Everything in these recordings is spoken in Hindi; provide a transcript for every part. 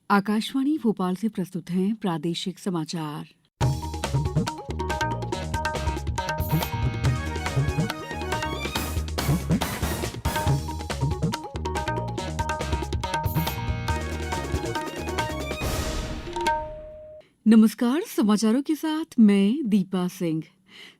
आकाशवाणी भोपाल से प्रस्तुत हैं प्रादेशिक समाचार। नमस्कार, समाचारों के साथ मैं दीपा सिंह।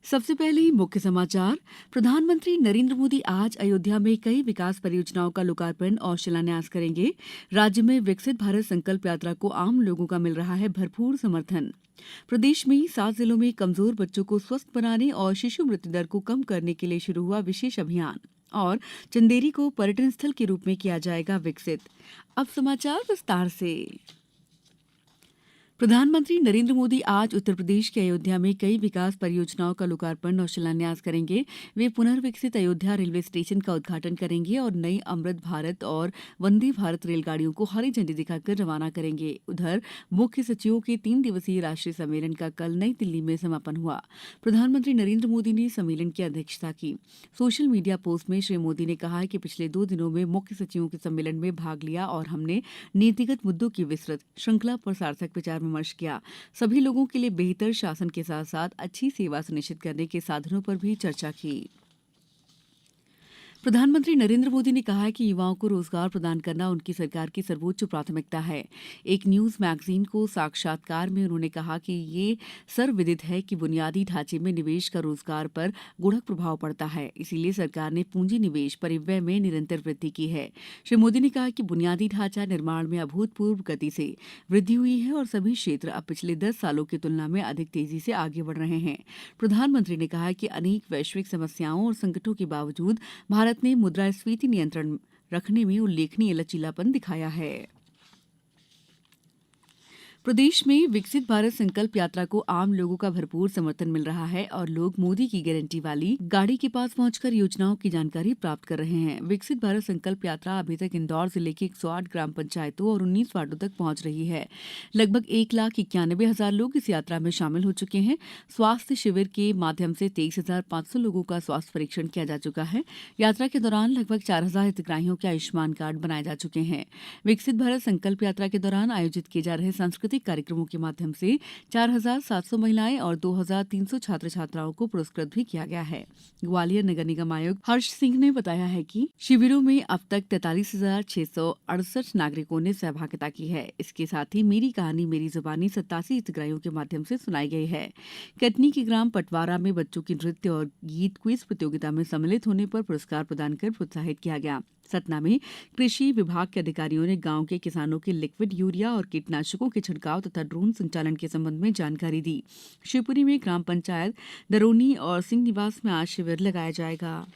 सबसे पहले मुख्य समाचार। प्रधानमंत्री नरेंद्र मोदी आज अयोध्या में कई विकास परियोजनाओं का लोकार्पण और शिलान्यास करेंगे। राज्य में विकसित भारत संकल्प यात्रा को आम लोगों का मिल रहा है भरपूर समर्थन। प्रदेश में 7 जिलों में कमजोर बच्चों को स्वस्थ बनाने और शिशु मृत्यु दर को कम करने के लिए शुरू हुआ विशेष अभियान। और चंदेरी को पर्यटन स्थल के रूप में किया जाएगा विकसित। अब समाचार विस्तार से। प्रधानमंत्री नरेंद्र मोदी आज उत्तर प्रदेश के अयोध्या में कई विकास परियोजनाओं का लोकार्पण और शिलान्यास करेंगे। वे पुनर्विकसित अयोध्या रेलवे स्टेशन का उद्घाटन करेंगे और नई अमृत भारत और वंदे भारत रेलगाड़ियों को हरी झंडी दिखाकर रवाना करेंगे। उधर मुख्य सचिवों के 3 दिवसीय राष्ट्रीय सम्मेलन का कल नई दिल्ली में समापन हुआ। प्रधानमंत्री नरेंद्र मोदी ने सम्मेलन की अध्यक्षता की। सोशल मीडिया पोस्ट में श्री मोदी ने कहा कि पिछले 2 दिनों में मुख्य सचिवों के सम्मेलन में भाग लिया और हमने नीतिगत मुद्दों की विस्तृत श्रृंखला पर सार्थक विचार विमर्श किया। सभी लोगों के लिए बेहतर शासन के साथ साथ अच्छी सेवा सुनिश्चित करने के साधनों पर भी चर्चा की। प्रधानमंत्री नरेंद्र मोदी ने कहा है कि युवाओं को रोजगार प्रदान करना उनकी सरकार की सर्वोच्च प्राथमिकता है। एक न्यूज मैगजीन को साक्षात्कार में उन्होंने कहा कि ये सर्वविदित है कि बुनियादी ढांचे में निवेश का रोजगार पर गुणक प्रभाव पड़ता है। इसीलिए सरकार ने पूंजी निवेश परिव्यय में निरंतर वृद्धि की है। श्री मोदी ने कहा कि बुनियादी ढांचा निर्माण में अभूतपूर्व गति से वृद्धि हुई है और सभी क्षेत्र अब पिछले 10 सालों की तुलना में अधिक तेजी से आगे बढ़ रहे हैं। प्रधानमंत्री ने कहा कि अनेक वैश्विक समस्याओं और संकटों के बावजूद भारत ने मुद्रास्फीति नियंत्रण रखने में उल्लेखनीय लचीलापन दिखाया है। प्रदेश में विकसित भारत संकल्प यात्रा को आम लोगों का भरपूर समर्थन मिल रहा है और लोग मोदी की गारंटी वाली गाड़ी के पास पहुंचकर योजनाओं की जानकारी प्राप्त कर रहे हैं। विकसित भारत संकल्प यात्रा अभी तक इंदौर जिले की 108 ग्राम पंचायतों और 19 वार्डों तक पहुंच रही है। लगभग 1,91,000 लोग इस यात्रा में शामिल हो चुके हैं। स्वास्थ्य शिविर के माध्यम से 23,500 लोगों का स्वास्थ्य परीक्षण किया जा चुका है। यात्रा के दौरान लगभग 4,000 हितग्राहियों के आयुष्मान कार्ड बनाए जा चुके हैं। विकसित भारत संकल्प यात्रा के दौरान आयोजित किए जा रहे सांस्कृतिक कार्यक्रमों के माध्यम से 4,700 महिलाएं और 2,300 छात्र छात्राओं को पुरस्कृत भी किया गया है। ग्वालियर नगर निगम आयुक्त हर्ष सिंह ने बताया है कि शिविरों में अब तक 43,668 नागरिकों ने सहभागिता की है। इसके साथ ही मेरी कहानी मेरी जुबानी 87 हितग्राहियों के माध्यम से सुनाई गई है। कटनी के ग्राम पटवारा में बच्चों की नृत्य और गीत क्विज प्रतियोगिता में सम्मिलित होने पर पुरस्कार प्रदान कर प्रोत्साहित किया गया। सतना में कृषि विभाग के अधिकारियों ने गांव के किसानों के लिक्विड यूरिया और कीटनाशकों के छिड़काव तथा ड्रोन संचालन के संबंध में जानकारी दी। शिवपुरी में ग्राम पंचायत दरोनी और सिंह निवास में आज शिविर लगाया जाएगा।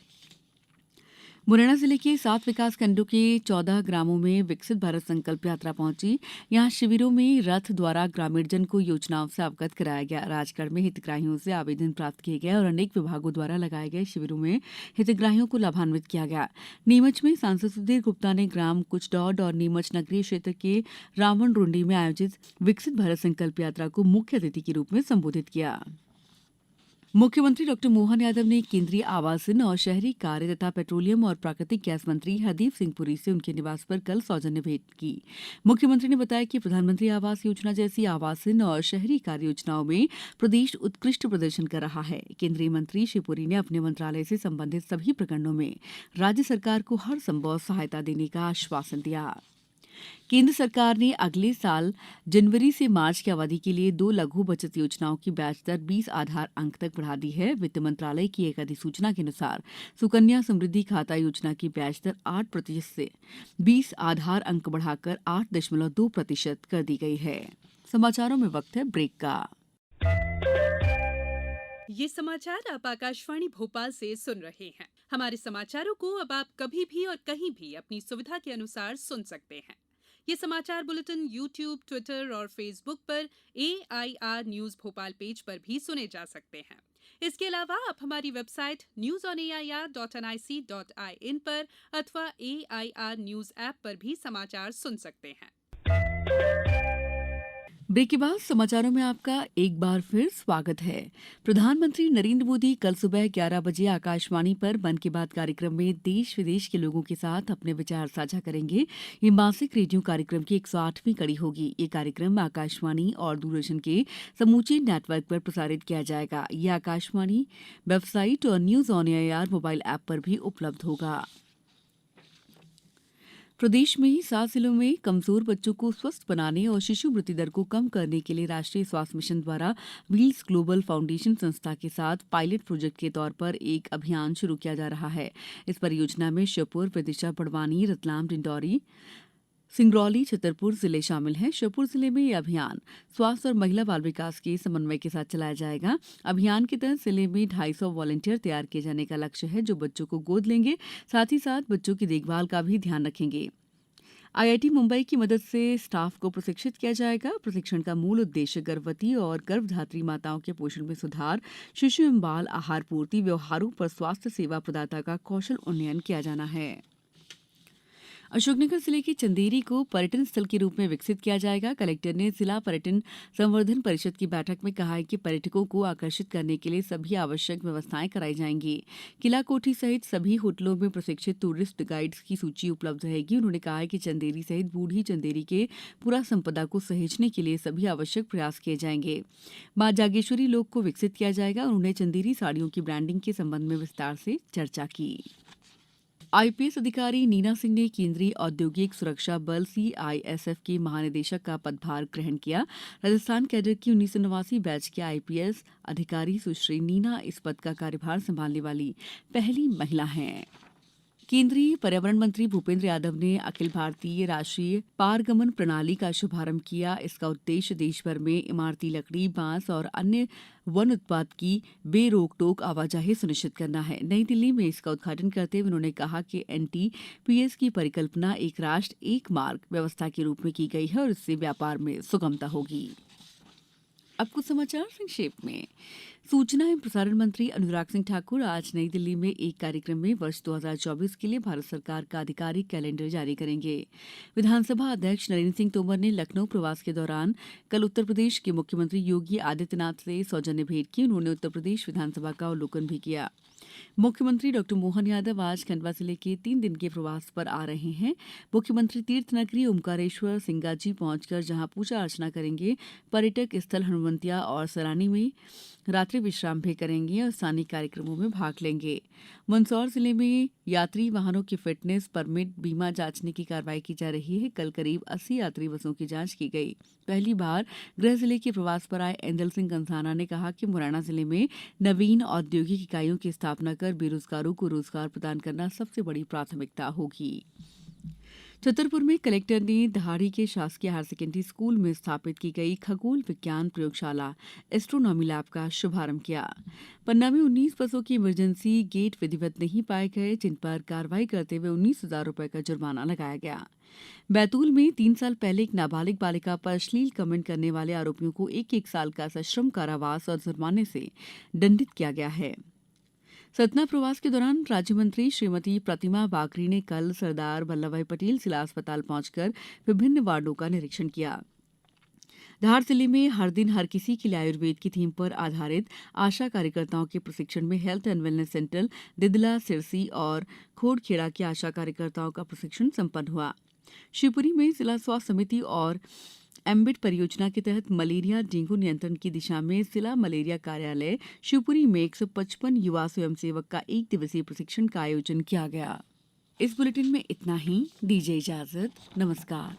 मुरैना जिले के 7 विकास खंडों के 14 ग्रामों में विकसित भारत संकल्प यात्रा पहुंची। यहां शिविरों में रथ द्वारा ग्रामीणजन को योजनाओं से अवगत कराया गया। राजगढ़ में हितग्राहियों से आवेदन प्राप्त किए गए और अनेक विभागों द्वारा लगाए गए शिविरों में हितग्राहियों को लाभान्वित किया गया। नीमच में सांसद सुधीर गुप्ता ने ग्राम कुचडौड और नीमच नगरीय क्षेत्र के रावण रुंडी में आयोजित विकसित भारत संकल्प यात्रा को मुख्य अतिथि के रूप में संबोधित किया। मुख्यमंत्री डॉ मोहन यादव ने केंद्रीय आवासन और शहरी कार्य तथा पेट्रोलियम और प्राकृतिक गैस मंत्री हरदीप सिंह पुरी से उनके निवास पर कल सौजन्य भेंट की। मुख्यमंत्री ने बताया कि प्रधानमंत्री आवास योजना जैसी आवासन और शहरी कार्य योजनाओं में प्रदेश उत्कृष्ट प्रदर्शन कर रहा है। केंद्रीय मंत्री श्री पुरी ने अपने मंत्रालय से संबंधित सभी प्रकरणों में राज्य सरकार को हर संभव सहायता देने का आश्वासन दिया। केंद्र सरकार ने अगले साल जनवरी से मार्च की अवधि के लिए 2 लघु बचत योजनाओं की ब्याज दर 20 आधार अंक तक बढ़ा दी है। वित्त मंत्रालय की एक अधिसूचना के अनुसार सुकन्या समृद्धि खाता योजना की ब्याज दर 8% से 20 आधार अंक बढ़ाकर 8.2% कर दी गई है। समाचारों में वक्त है ब्रेक का। ये समाचार आप आकाशवाणी भोपाल से सुन रहे हैं। हमारे समाचारों को अब आप कभी भी और कहीं भी अपनी सुविधा के अनुसार सुन सकते हैं। ये समाचार बुलेटिन YouTube, ट्विटर और फेसबुक पर AIR न्यूज भोपाल पेज पर भी सुने जा सकते हैं। इसके अलावा आप हमारी वेबसाइट newsonair.nic.in पर अथवा AIR न्यूज ऐप पर भी समाचार सुन सकते हैं। ब्रेक के बाद समाचारों में आपका एक बार फिर स्वागत है। प्रधानमंत्री नरेंद्र मोदी कल सुबह 11 बजे आकाशवाणी पर मन की बात कार्यक्रम में देश विदेश के लोगों के साथ अपने विचार साझा करेंगे। ये मासिक रेडियो कार्यक्रम की 108वीं कड़ी होगी। ये कार्यक्रम आकाशवाणी और दूरदर्शन के समूचे नेटवर्क पर प्रसारित किया जाएगा। ये आकाशवाणी वेबसाइट और news on AIR mobile app पर भी उपलब्ध होगा। प्रदेश में 7 जिलों में कमजोर बच्चों को स्वस्थ बनाने और शिशु मृत्यु दर को कम करने के लिए राष्ट्रीय स्वास्थ्य मिशन द्वारा व्हील्स ग्लोबल फाउंडेशन संस्था के साथ पायलट प्रोजेक्ट के तौर पर एक अभियान शुरू किया जा रहा है। इस परियोजना में श्योपुर, विदिशा, बड़वानी, रतलाम, डिंडौरी, सिंगरौली, छतरपुर जिले शामिल हैं। श्योपुर जिले में यह अभियान स्वास्थ्य और महिला बाल विकास के समन्वय के साथ चलाया जाएगा। अभियान के तहत जिले में 250 वॉलंटियर तैयार किए जाने का लक्ष्य है, जो बच्चों को गोद लेंगे, साथ ही साथ बच्चों की देखभाल का भी ध्यान रखेंगे। आईआईटी मुंबई की मदद से स्टाफ को प्रशिक्षित किया जाएगा। प्रशिक्षण का मूल उद्देश्य गर्भवती और गर्भधात्री माताओं के पोषण में सुधार, शिशु एवं बाल आहार पूर्ति व्यवहारों पर स्वास्थ्य सेवा प्रदाता का कौशल उन्नयन किया जाना है। अशोकनगर जिले के चंदेरी को पर्यटन स्थल के रूप में विकसित किया जाएगा। कलेक्टर ने जिला पर्यटन संवर्धन परिषद की बैठक में कहा है कि पर्यटकों को आकर्षित करने के लिए सभी आवश्यक व्यवस्थाएं कराई जाएंगी। किला कोठी सहित सभी होटलों में प्रशिक्षित टूरिस्ट गाइड्स की सूची उपलब्ध रहेगी। उन्होंने कहा है कि चंदेरी सहित बूढ़ी चंदेरी के पूरा संपदा को सहेजने के लिए सभी आवश्यक प्रयास किए जाएंगे। मां जागेश्वरी लोक को विकसित किया जाएगा। उन्होंने चंदेरी साड़ियों की ब्रांडिंग के संबंध में विस्तार से चर्चा की। आईपीएस अधिकारी नीना सिंह ने केंद्रीय औद्योगिक सुरक्षा बल सीआईएसएफ के महानिदेशक का पदभार ग्रहण किया। राजस्थान कैडर की 1989 बैच के आईपीएस अधिकारी सुश्री नीना इस पद का कार्यभार संभालने वाली पहली महिला हैं। केंद्रीय पर्यावरण मंत्री भूपेंद्र यादव ने अखिल भारतीय राष्ट्रीय पारगमन प्रणाली का शुभारंभ किया। इसका उद्देश्य देश भर में इमारती लकड़ी, बांस और अन्य वन उत्पाद की बेरोक-टोक आवाजाही सुनिश्चित करना है। नई दिल्ली में इसका उद्घाटन करते हुए उन्होंने कहा कि एनटीपीएस की परिकल्पना एक राष्ट्र एक मार्ग व्यवस्था के रूप में की गई है और इससे व्यापार में सुगमता होगी। अब कुछ समाचार संक्षेप में। सूचना एवं प्रसारण मंत्री अनुराग सिंह ठाकुर आज नई दिल्ली में एक कार्यक्रम में वर्ष 2024 के लिए भारत सरकार का आधिकारिक कैलेंडर जारी करेंगे। विधानसभा अध्यक्ष नरेंद्र सिंह तोमर ने लखनऊ प्रवास के दौरान कल उत्तर प्रदेश के मुख्यमंत्री योगी आदित्यनाथ से सौजन्य भेंट की। उन्होंने उत्तर प्रदेश विधानसभा का अवलोकन भी किया। मुख्यमंत्री डॉ मोहन यादव आज खंडवा जिले के 3 दिन के प्रवास पर आ रहे हैं। मुख्यमंत्री तीर्थ नगरी ओमकारेश्वर सिंगाजी पहुंचकर जहां पूजा अर्चना करेंगे, पर्यटक स्थल हनुवंतिया और सरानी में रात्रि विश्राम भी करेंगे और स्थानीय कार्यक्रमों में भाग लेंगे। मंदसौर जिले में यात्री वाहनों की फिटनेस, परमिट, बीमा जांचने की कार्रवाई की जा रही है। कल करीब 80 यात्री बसों की जांच की गई। पहली बार गृह जिले के प्रवास पर आए एंदल सिंह कंसाना ने कहा कि मुरैना जिले में नवीन औद्योगिक इकाइयों की स्थापना कर बेरोजगारों को रोजगार प्रदान करना सबसे बड़ी प्राथमिकता होगी। छतरपुर में कलेक्टर ने दहाड़ी के शासकीय हायर सेकेंडरी स्कूल में स्थापित की गई खगोल विज्ञान प्रयोगशाला एस्ट्रोनॉमी लैब का शुभारंभ किया। पन्ना में 19 बसों की इमरजेंसी गेट विधिवत नहीं पाए गए, जिन पर कार्रवाई करते हुए 19,000 रुपए का जुर्माना लगाया गया। बैतूल में 3 साल पहले एक नाबालिग बालिका पर अश्लील कमेंट करने वाले आरोपियों को 1-1 साल का सश्रम कारावास और जुर्माने से दंडित किया गया है। सतना प्रवास के दौरान राज्य मंत्री श्रीमती प्रतिमा बाकरी ने कल सरदार वल्लभभाई पटेल जिला अस्पताल पहुंचकर विभिन्न वार्डों का निरीक्षण किया। धार जिले में हर दिन हर किसी के लिए आयुर्वेद की थीम पर आधारित आशा कार्यकर्ताओं के प्रशिक्षण में health and wellness centre Didla, Sirsi और खोड़खेड़ा की आशा कार्यकर्ताओं का प्रशिक्षण संपन्न हुआ। शिवपुरी में जिला स्वास्थ्य समिति और एम्बिट परियोजना के तहत मलेरिया डेंगू नियंत्रण की दिशा में जिला मलेरिया कार्यालय शिवपुरी में 155 युवा स्वयंसेवक का 1 दिवसीय प्रशिक्षण का आयोजन किया गया। इस बुलेटिन में इतना ही। दीजिए इजाजत। नमस्कार।